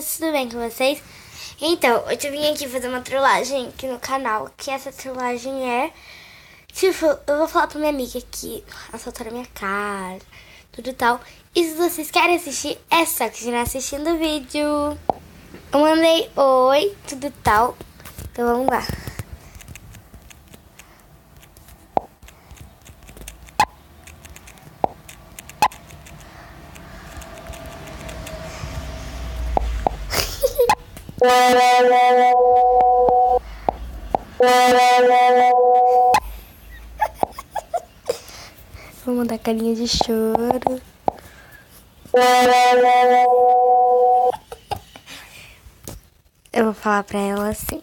meninas, tudo bem com vocês? Então, hoje eu vim aqui fazer uma trollagem aqui no canal, que essa trollagem é... Tipo, eu vou falar pra minha amiga que assaltaram minha cara, tudo e tal. E se vocês querem assistir, é só continuar assistindo o vídeo. Eu mandei oi, tudo e tal. Então vamos lá. Vou mandar carinha de choro. Eu vou falar pra ela assim.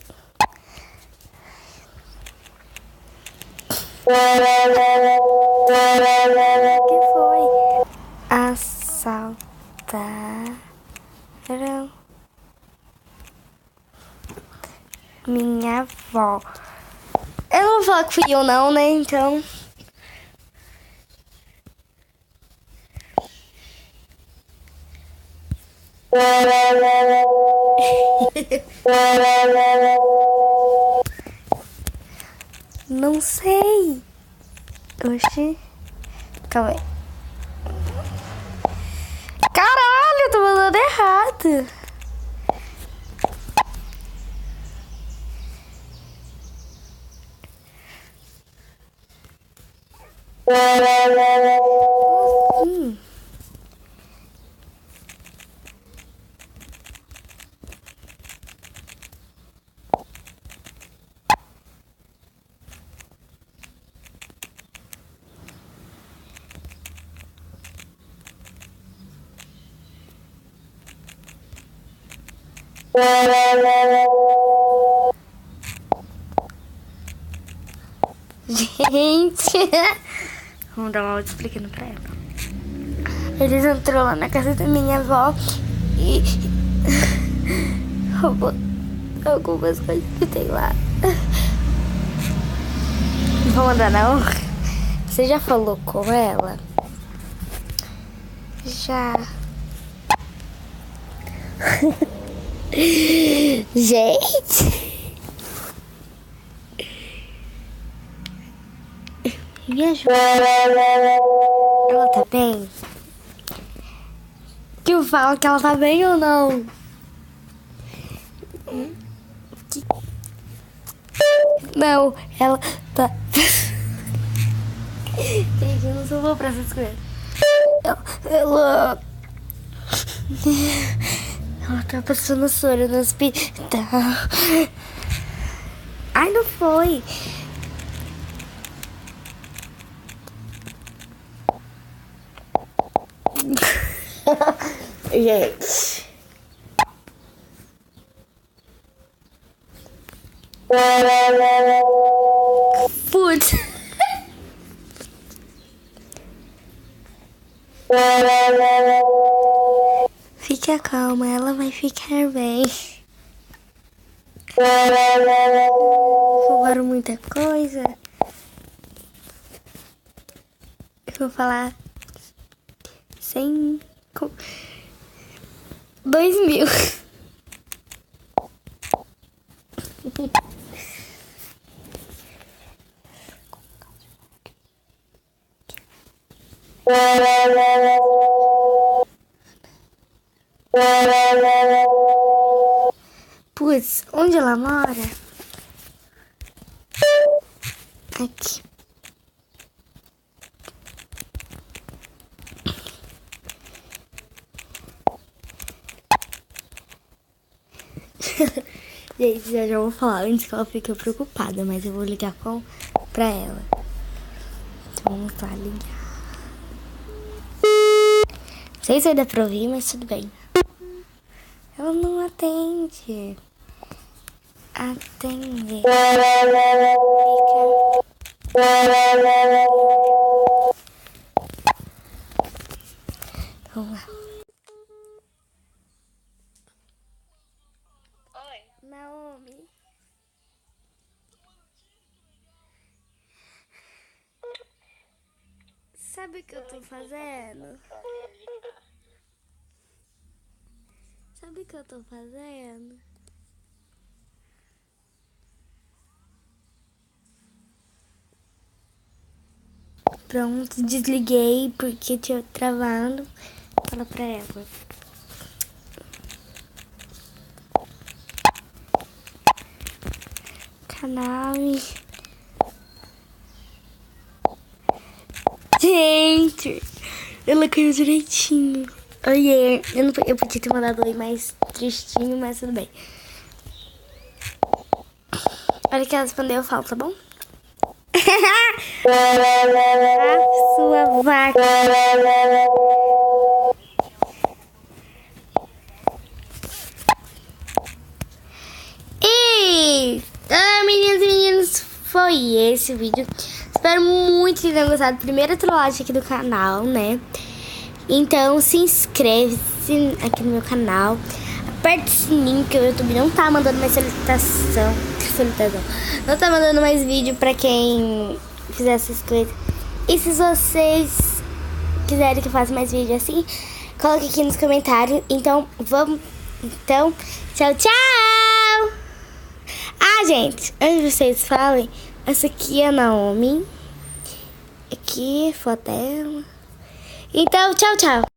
O que foi? Assaltaram minha avó. Eu não vou falar que fui eu não, né? Então... Não sei. Oxi. Calma aí. Caralho, eu tô mandando errado. Gente, vamos dar uma aula explicando pra ela. Eles entrou lá na casa da minha avó e roubou algumas coisas que tem lá. Não vou mandar não. Você já falou com ela? Já. Gente. Me ajuda. Ela tá bem? Que eu falo que ela tá bem ou não? Não, ela tá... Gente, eu não sou boa pra essas coisas. Ela tá passando soro no hospital. Ai, não foi. Gente. Putz. Fica calma, ela vai ficar bem. Roubaram muita coisa. Eu vou falar 2.000. Putz, onde ela mora? Aqui. Gente, já vou falar antes que ela fique preocupada, mas eu vou ligar pra ela. Então vamos lá ligar. Não sei se vai dar pra ouvir, mas tudo bem. Ela não atende. Atende. Vamos lá. Oi. Naomi. Sabe o que eu tô fazendo? Sabe o que eu tô fazendo? Pronto, desliguei porque tinha travado. Fala pra ela. Canal. Gente, ela caiu direitinho. Oiê, eu podia ter mandado oi mais tristinho, mas tudo bem. Olha que ela respondeu, eu falo, tá bom? Ah, sua vaca. E meninas e meninos, foi esse o vídeo. Espero muito que tenham gostado. Primeira trollagem aqui do canal, né? Então se inscreve aqui no meu canal. Aperte o sininho, que o YouTube não tá mandando mais solicitação. Não tá mandando mais vídeo pra quem fizer essas coisas. E se vocês quiserem que eu faça mais vídeo assim, coloque aqui nos comentários. Então, vamos. Então, tchau, tchau! Ah, gente, antes de vocês falem, essa aqui é a Naomi. Aqui, foto dela. Então, tchau, tchau.